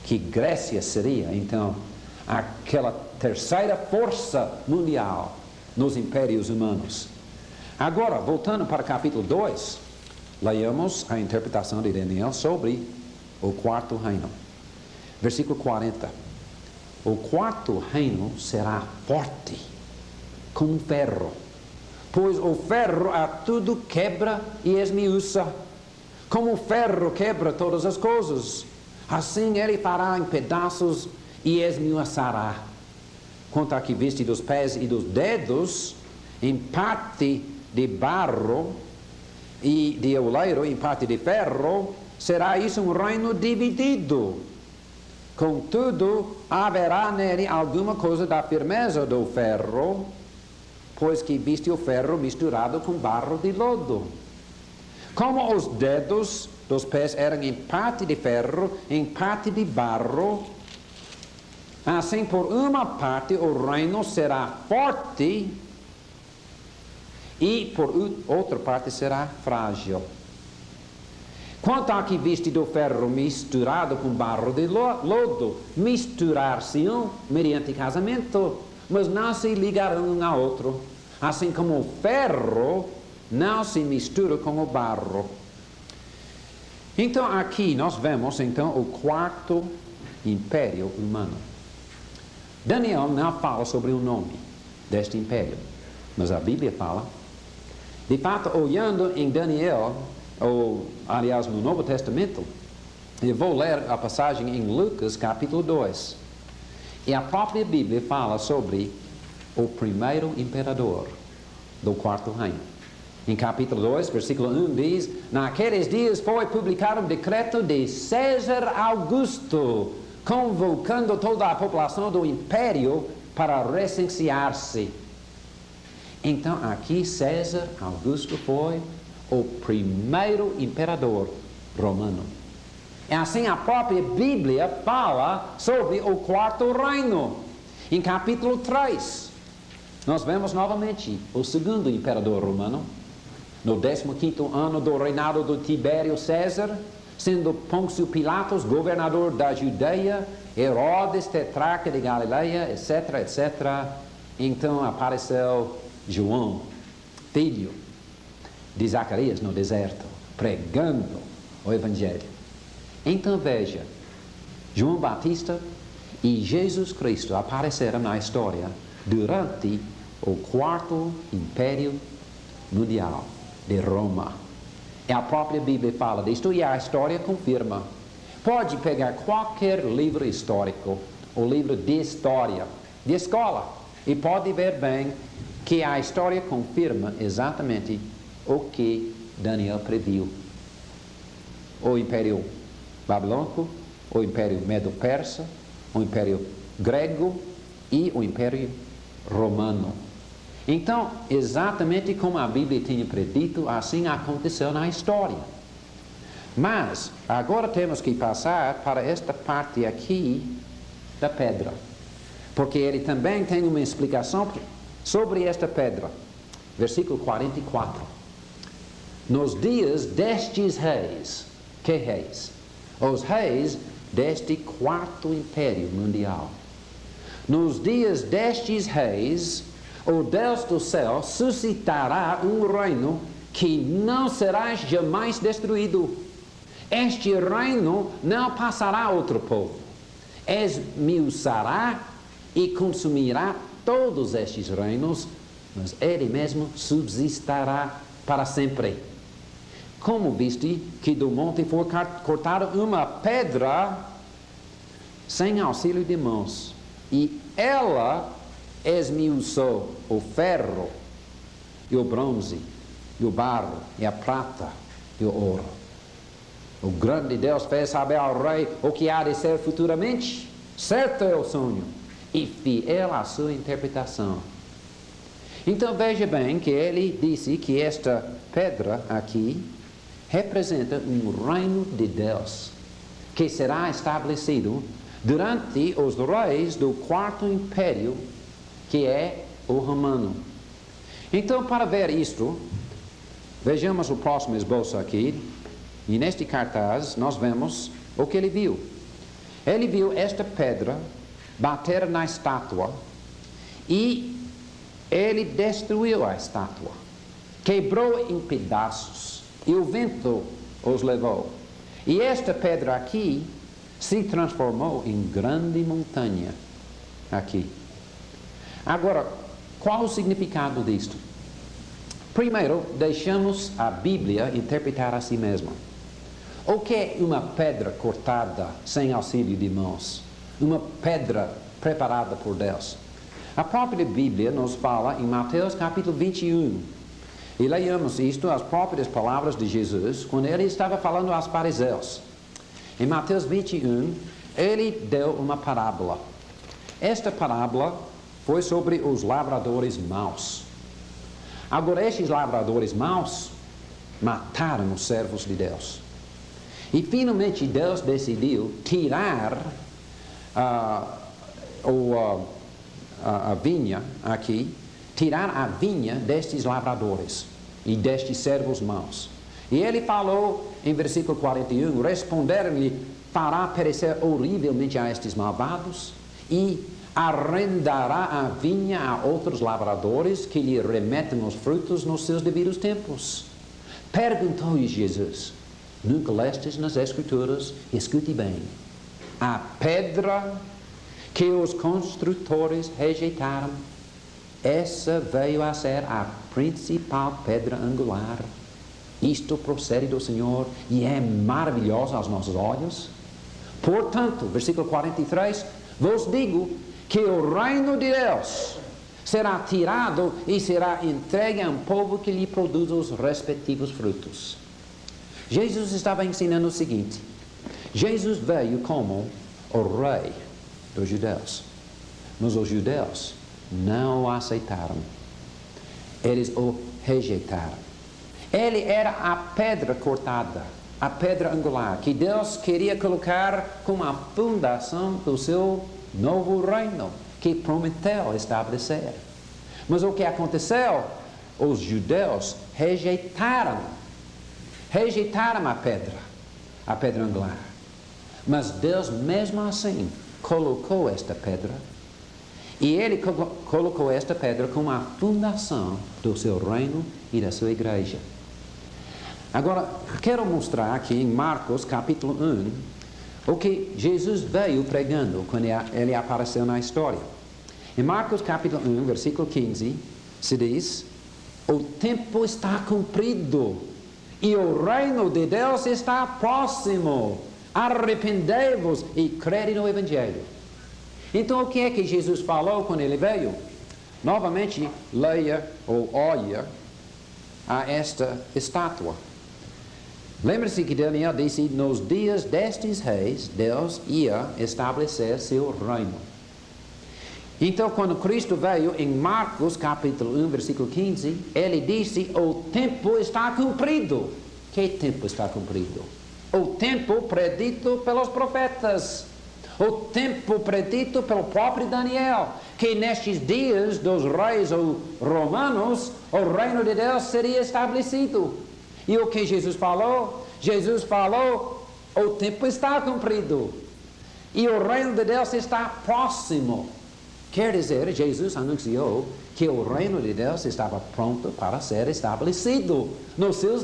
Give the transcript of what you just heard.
que Grécia seria, então, aquela terceira força mundial nos impérios humanos. Agora, voltando para o capítulo 2, leiamos a interpretação de Daniel sobre o quarto reino. Versículo 40. O quarto reino será forte, como ferro, pois o ferro a tudo quebra e esmiuça. Como o ferro quebra todas as coisas, assim ele fará em pedaços e esmiuçará. Quanto a que viste dos pés e dos dedos, em parte de barro e de oleiro, em parte de ferro, será isso um reino dividido. Contudo, haverá nele alguma coisa da firmeza do ferro, pois que viste o ferro misturado com barro de lodo. Como os dedos dos pés eram em parte de ferro, em parte de barro, assim por uma parte o reino será forte e por outra parte será frágil. Quanto a que viste do ferro misturado com barro de lodo, misturar-se-ão mediante casamento, mas não se ligarão um ao outro, assim como o ferro não se mistura com o barro. Então aqui nós vemos então o quarto império humano. Daniel não fala sobre o nome deste império, mas a Bíblia fala. De fato, olhando em Daniel, ou aliás no Novo Testamento, eu vou ler a passagem em Lucas capítulo 2. E a própria Bíblia fala sobre o primeiro imperador do quarto reino. Em capítulo 2, versículo 1 diz: naqueles dias foi publicado um decreto de César Augusto, convocando toda a população do império para recensear-se. Então aqui César Augusto foi o primeiro imperador romano. E assim a própria Bíblia fala sobre o quarto reino. Em capítulo 3, nós vemos novamente o segundo imperador romano, no 15º ano do reinado do Tibério César, sendo Pôncio Pilatos governador da Judeia, Herodes tetrarca de Galileia, etc, etc. Então apareceu João, filho de Zacarias no deserto, pregando o Evangelho. Então veja, João Batista e Jesus Cristo apareceram na história durante o quarto império mundial de Roma. E a própria Bíblia fala disto e a história confirma. Pode pegar qualquer livro histórico, ou livro de história, de escola, e pode ver bem que a história confirma exatamente o que Daniel previu. O Império Babilônico, o Império Medo-Persa, o Império Grego e o Império Romano. Então, exatamente como a Bíblia tinha predito, assim aconteceu na história. Mas, agora temos que passar para esta parte aqui da pedra, porque ele também tem uma explicação sobre esta pedra. Versículo 44. Nos dias destes reis, que reis? Os reis deste quarto império mundial. Nos dias destes reis, o Deus do céu suscitará um reino que não será jamais destruído. Este reino não passará a outro povo. Esmiuçará e consumirá todos estes reinos, mas ele mesmo subsistirá para sempre. Como viste que do monte foi cortada uma pedra sem auxílio de mãos, e ela esmiuçou o ferro, e o bronze, e o barro, e a prata, e o ouro. O grande Deus fez saber ao rei o que há de ser futuramente. Certo é o sonho, e fiel à sua interpretação. Então veja bem que ele disse que esta pedra aqui representa um reino de Deus, que será estabelecido durante os reis do quarto império, que é o romano. Então, para ver isto, vejamos o próximo esboço aqui, e neste cartaz nós vemos o que ele viu. Ele viu esta pedra bater na estátua e ele destruiu a estátua, quebrou em pedaços e o vento os levou. E esta pedra aqui se transformou em grande montanha aqui. Agora, qual o significado disto? Primeiro, deixamos a Bíblia interpretar a si mesma. O que é uma pedra cortada sem auxílio de mãos? Uma pedra preparada por Deus. A própria Bíblia nos fala em Mateus capítulo 21. E leiamos isto, as próprias palavras de Jesus, quando ele estava falando aos fariseus. Em Mateus 21, ele deu uma parábola. Esta parábola foi sobre os lavradores maus. Agora, estes lavradores maus mataram os servos de Deus. E finalmente Deus decidiu tirar a vinha aqui, tirar a vinha destes lavradores e destes servos maus. E ele falou em versículo 41, responderam-lhe, fará perecer horrivelmente a estes malvados e arrendará a vinha a outros lavradores que lhe remetem os frutos nos seus devidos tempos. Perguntou-lhes Jesus, nunca lestes nas Escrituras? Escute bem. A pedra que os construtores rejeitaram, essa veio a ser a principal pedra angular. Isto procede do Senhor e é maravilhoso aos nossos olhos. Portanto, versículo 43, vos digo que o reino de Deus será tirado e será entregue a um povo que lhe produz os respectivos frutos. Jesus estava ensinando o seguinte: Jesus veio como o rei dos judeus, mas os judeus não o aceitaram. Eles o rejeitaram. Ele era a pedra cortada, a pedra angular, que Deus queria colocar como a fundação do seu novo reino, que prometeu estabelecer. Mas o que aconteceu? Os judeus rejeitaram a pedra angular. Mas Deus mesmo assim colocou esta pedra, e Ele colocou esta pedra como a fundação do seu reino e da sua igreja. Agora, quero mostrar aqui em Marcos capítulo 1, o que Jesus veio pregando quando ele apareceu na história. Em Marcos capítulo 1, versículo 15, se diz, o tempo está cumprido e o reino de Deus está próximo. Arrependei-vos e crede no Evangelho. Então, o que é que Jesus falou quando ele veio? Novamente, leia ou olha a esta estátua. Lembre-se que Daniel disse, nos dias destes reis, Deus ia estabelecer seu reino. Então, quando Cristo veio, em Marcos capítulo 1, versículo 15, ele disse, o tempo está cumprido. Que tempo está cumprido? O tempo predito pelos profetas. O tempo predito pelo próprio Daniel, que nestes dias dos reis romanos, o reino de Deus seria estabelecido. E o que Jesus falou? Jesus falou, o tempo está cumprido e o reino de Deus está próximo. Quer dizer, Jesus anunciou que o reino de Deus estava pronto para ser estabelecido nos seus